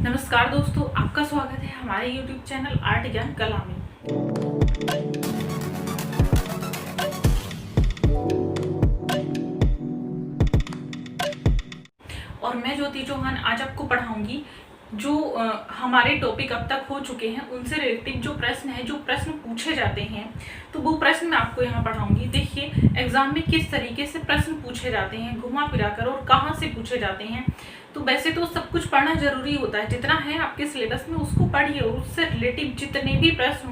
नमस्कार दोस्तों, आपका स्वागत है हमारे YouTube चैनल आर्ट ज्ञान कला में। और मैं ज्योति चौहान आज आपको पढ़ाऊंगी जो हमारे टॉपिक अब तक हो चुके हैं उनसे रिलेटेड जो प्रश्न है, जो प्रश्न पूछे जाते हैं, तो वो प्रश्न मैं आपको यहाँ पढ़ाऊंगी। देखिए एग्जाम में किस तरीके से प्रश्न पूछे जाते हैं, घुमा फिरा कर, और कहाँ से पूछे जाते हैं। तो वैसे तो सब कुछ पढ़ना जरूरी होता है, जितना है आपके सिलेबस में उसको पढ़िए और उससे रिलेटिव जितने भी प्रश्न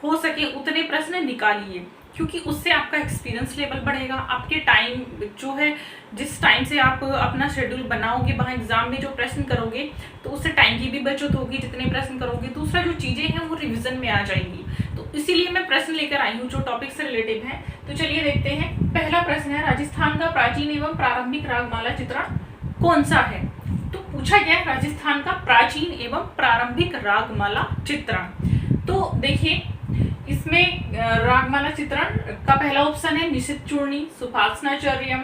हो सके उतने प्रश्न निकालिए, क्योंकि उससे आपका एक्सपीरियंस लेवल बढ़ेगा। आपके टाइम जो है, जिस टाइम से आप अपना शेड्यूल बनाओगे वहाँ एग्जाम में जो प्रश्न करोगे तो उससे टाइम की भी बचत होगी जितने प्रश्न करोगे। दूसरा जो चीज़ें हैं वो रिवीजन में आ जाएंगी। तो इसीलिए मैं प्रश्न लेकर आई हूँ जो टॉपिक से रिलेटिव है। तो चलिए देखते हैं। पहला प्रश्न है, राजस्थान का प्राचीन एवं प्रारंभिक रागमाला चित्रण कौन सा है? तो पूछा गया राजस्थान का प्राचीन एवं प्रारंभिक रागमाला चित्रण। तो देखिए इसमें रागमाला चित्रण का पहला ऑप्शन है निशित चूर्णी, सुपासनाचर्यम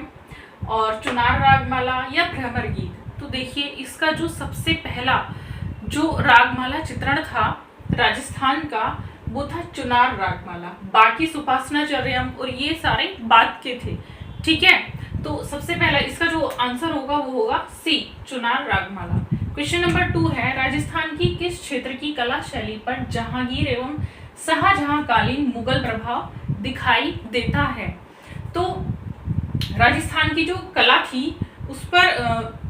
और चुनार रागमाला या भ्रमर गीत। तो देखिए इसका जो सबसे पहला जो रागमाला चित्रण था राजस्थान का वो था चुनार रागमाला। बाकी सुपासनाचर्यम और ये सारे बाद के थे, ठीक है। तो सबसे पहला इसका जो आंसर होगा वो होगा सी, चुनार रागमाला। क्वेश्चन नंबर 2 है, राजस्थान की किस क्षेत्र की कला शैली पर जहांगीर एवं शाहजहांकालीन मुगल प्रभाव दिखाई देता है? तो राजस्थान की जो कला थी उस पर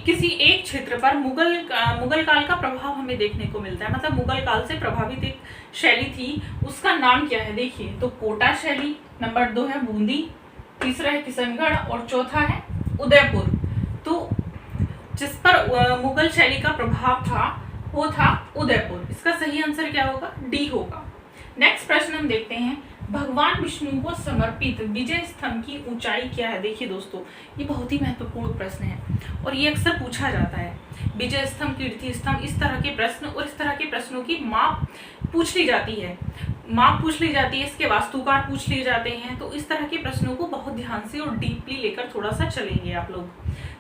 किसी एक क्षेत्र पर मुगल काल का प्रभाव हमें देखने को मिलता है। मतलब मुगल काल से प्रभावित एक शैली थी, उसका नाम क्या है? देखिए तो कोटा शैली, नंबर 2 है बूंदी, तीसरा है किशनगढ़ और चौथा है उदयपुर। तो जिस पर मुगल शैली का प्रभाव था वो था उदयपुर। इसका सही आंसर क्या होगा? डी होगा। नेक्स्ट प्रश्न हम देखते हैं, भगवान विष्णु को समर्पित विजय स्तंभ की ऊंचाई क्या है? देखिए दोस्तों ये बहुत ही महत्वपूर्ण प्रश्न है और ये अक्सर पूछा जाता है। विजय स्तंभ, कीर्ति स्तंभ, इस तरह के प्रश्न और इस तरह के प्रश्नों की माप पूछ ली जाती है, इसके वास्तुकार पूछ लिए जाते हैं। तो इस तरह के प्रश्नों को बहुत ध्यान से और डीपली लेकर थोड़ा सा चलेंगे आप लोग।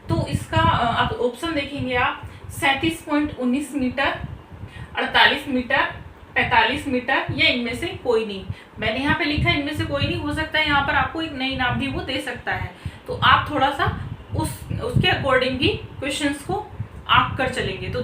तो इसका आप ऑप्शन देखेंगे आप 37.19 मीटर, 48 मीटर, 45 मीटर या इनमें से कोई नहीं। मैंने यहाँ पे लिखा है इनमें से कोई नहीं, हो सकता है यहाँ पर आपको एक नई नाम भी वो दे सकता है। तो आप थोड़ा सा उसके अकॉर्डिंग भी क्वेश्चंस को आंक कर चलेंगे। तो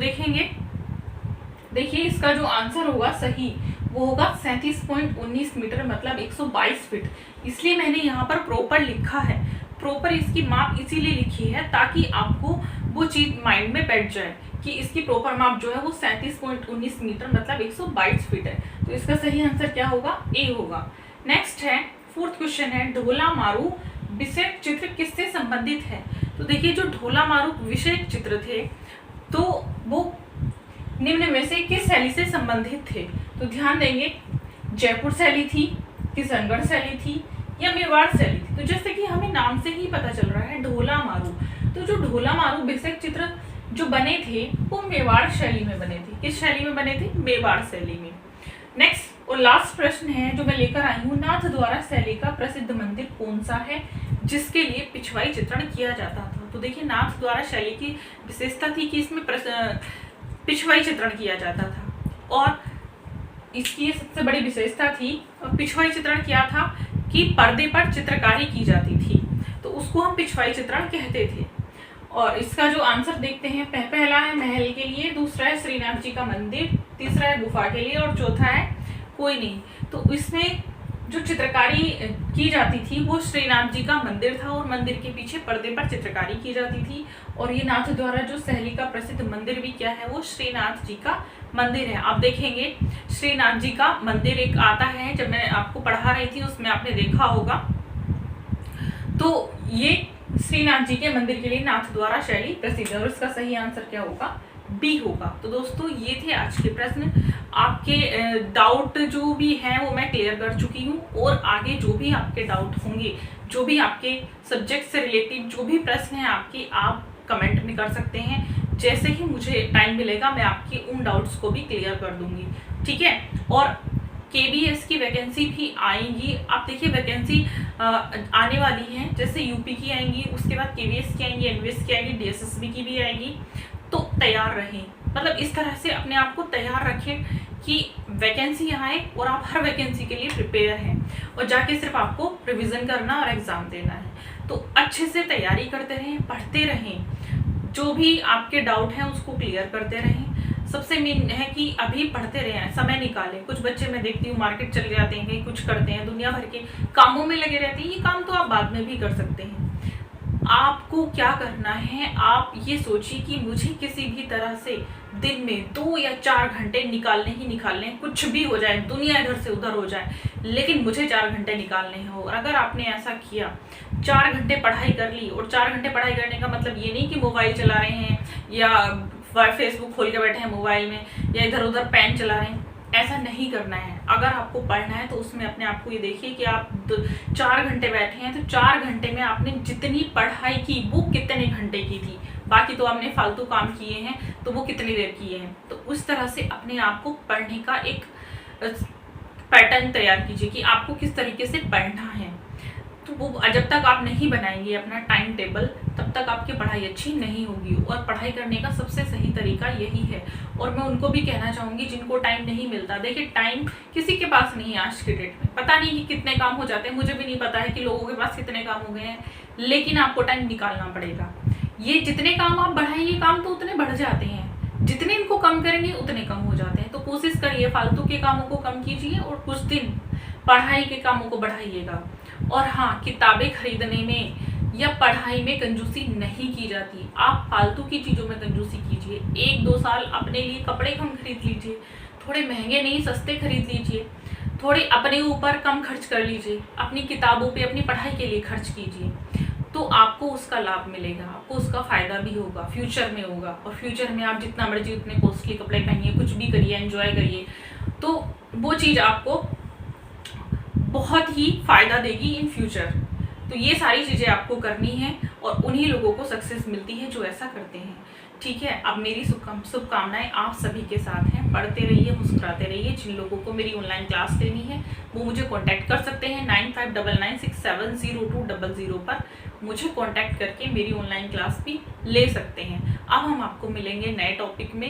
देखिए इसका जो आंसर होगा सही वो होगा 37.19 मीटर, मतलब 122 फीट। इसलिए मैंने यहाँ पर प्रॉपर लिखा है, प्रॉपर इसकी माप इसीलिए लिखी है ताकि आपको वो चीज माइंड में बैठ जाए कि इसकी प्रॉपर माप जो है वो 37.19 मीटर मतलब 122 फीट है। तो इसका सही आंसर क्या होगा? ए होगा। नेक्स्ट है, 4th क्वेश्चन है, ढोला मारू विषय चित्र किससे संबंधित है? तो देखिए जो ढोला मारू विषय चित्र थे तो वो निम्न में से किस शैली से संबंधित थे? तो ध्यान देंगे, जयपुर शैली थी, किशनगढ़ शैली थी या मेवाड़ शैली थी। तो जैसे कि हमें नाम से ही पता चल रहा है ढोला मारू, तो जो ढोला मारू बेसिक चित्र जो बने थे वो मेवाड़ शैली में बने थे। किस शैली में बने थे? मेवाड़ शैली में। नेक्स्ट और लास्ट प्रश्न है जो मैं लेकर आई हूँ, नाथ द्वारा शैली का प्रसिद्ध मंदिर कौन सा है जिसके लिए पिछवाई चित्रण किया जाता था? तो देखिए नाथ द्वारा शैली की विशेषता थी कि इसमें पिछवाई चित्रण किया जाता था और इसकी सबसे बड़ी विशेषता थी पिछवाई चित्रण क्या था कि पर्दे पर चित्रकारी की जाती थी, तो उसको हम पिछवाई चित्रण कहते थे। और इसका जो आंसर देखते हैं, पहला है महल के लिए, दूसरा है श्रीनाथ जी का मंदिर, तीसरा है गुफा के लिए और चौथा है कोई नहीं। तो इसमें जो चित्रकारी की जाती थी वो श्रीनाथ जी का मंदिर था और मंदिर के पीछे पर्दे पर चित्रकारी की जाती थी। और ये नाथ द्वारा जो शैली का प्रसिद्ध मंदिर भी क्या है? वो श्रीनाथ जी का मंदिर है। आप देखेंगे श्रीनाथ जी का मंदिर एक आता है, जब मैं आपको पढ़ा रही थी उसमें आपने देखा होगा। तो ये श्रीनाथ जी के मंदिर के लिए नाथ द्वारा शैली प्रसिद्ध है और इसका सही आंसर क्या होगा? बी होगा। तो दोस्तों ये थे आज के प्रश्न। आपके डाउट जो भी हैं वो मैं क्लियर कर चुकी हूँ और आगे जो भी आपके डाउट होंगे, जो भी आपके सब्जेक्ट से रिलेटेड जो भी प्रश्न हैं आपके, आप कमेंट में कर सकते हैं। जैसे ही मुझे टाइम मिलेगा मैं आपके उन डाउट्स को भी क्लियर कर दूंगी, ठीक है। और केबीएस की वैकेंसी भी आएंगी। आप देखिए वैकेंसी आने वाली है, जैसे यूपी की आएंगी, उसके बाद केबीएस की आएंगी, एनवीएस की आएंगी, डीएसएसबी की भी आएंगी। तो तैयार रहें। मतलब इस तरह से अपने आप को तैयार रखें कि वैकेंसी आए और आप हर वैकेंसी के लिए प्रिपेयर हैं और जाके सिर्फ आपको रिवीजन करना और एग्ज़ाम देना है। तो अच्छे से तैयारी करते रहें, पढ़ते रहें, जो भी आपके डाउट हैं उसको क्लियर करते रहें। सबसे मेन है कि अभी पढ़ते रहें, समय निकालें। कुछ बच्चे मैं देखती हूँ मार्केट चले जाते हैं, कहीं कुछ करते हैं, दुनिया भर के कामों में लगे रहते हैं। ये काम तो आप बाद में भी कर सकते हैं। आपको क्या करना है, आप ये सोचिए कि मुझे किसी भी तरह से दिन में 2 या 4 घंटे निकालने ही निकालने हैं। कुछ भी हो जाए, दुनिया इधर से उधर हो जाए, लेकिन मुझे 4 घंटे निकालने हैं। और अगर आपने ऐसा किया, 4 घंटे पढ़ाई कर ली, और 4 घंटे पढ़ाई करने का मतलब ये नहीं कि मोबाइल चला रहे हैं या फेसबुक खोल के बैठे हैं मोबाइल में या इधर उधर पेन चला रहे हैं, ऐसा नहीं करना है। अगर आपको पढ़ना है तो उसमें अपने आप को ये देखिए कि आप 4 घंटे बैठे हैं, तो 4 घंटे में आपने जितनी पढ़ाई की वो कितने घंटे की थी, बाकी तो आपने फालतू काम किए हैं तो वो कितनी देर किए हैं। तो उस तरह से अपने आप को पढ़ने का एक पैटर्न तैयार कीजिए कि आपको किस तरीके से पढ़ना है। तो वो जब तक आप नहीं बनाएंगे अपना टाइम टेबल, तब तक आपकी पढ़ाई अच्छी नहीं होगी। और पढ़ाई करने का सबसे सही तरीका यही है। और मैं उनको भी कहना चाहूँगी जिनको टाइम नहीं मिलता, देखिए टाइम किसी के पास नहीं है आज के डेट में। पता नहीं कि कितने काम हो जाते हैं, मुझे भी नहीं पता है कि लोगों के पास कितने काम हो गए हैं, लेकिन आपको टाइम निकालना पड़ेगा। ये जितने काम आप बढ़ाएंगे, काम तो उतने बढ़ जाते हैं, जितने इनको कम करेंगे उतने कम हो जाते हैं। तो कोशिश करिए फालतू के कामों को कम कीजिए और कुछ दिन पढ़ाई के कामों को बढ़ाइएगा। और हाँ, किताबें खरीदने में या पढ़ाई में कंजूसी नहीं की जाती। आप फालतू की चीज़ों में कंजूसी कीजिए। 1-2 साल अपने लिए कपड़े कम खरीद लीजिए, थोड़े महंगे नहीं सस्ते खरीद लीजिए, थोड़े अपने ऊपर कम खर्च कर लीजिए, अपनी किताबों पे अपनी पढ़ाई के लिए खर्च कीजिए, तो आपको उसका लाभ मिलेगा, आपको उसका फ़ायदा भी होगा, फ्यूचर में होगा। और फ्यूचर में आप जितना मर्जी उतने कॉस्टली कपड़े पहनिए, कुछ भी करिए, एंजॉय करिए, तो वो चीज़ आपको बहुत ही फ़ायदा देगी इन फ्यूचर। तो ये सारी चीज़ें आपको करनी है और उन्हीं लोगों को सक्सेस मिलती है जो ऐसा करते हैं। ठीक है, अब मेरी शुभकामनाएं आप सभी के साथ हैं। पढ़ते रहिए, मुस्कुराते रहिए। जिन लोगों को मेरी ऑनलाइन क्लास लेनी है वो मुझे कांटेक्ट कर सकते हैं 9599670200 पर। मुझे कांटेक्ट करके मेरी ऑनलाइन क्लास भी ले सकते हैं। अब हम आपको मिलेंगे नए टॉपिक में।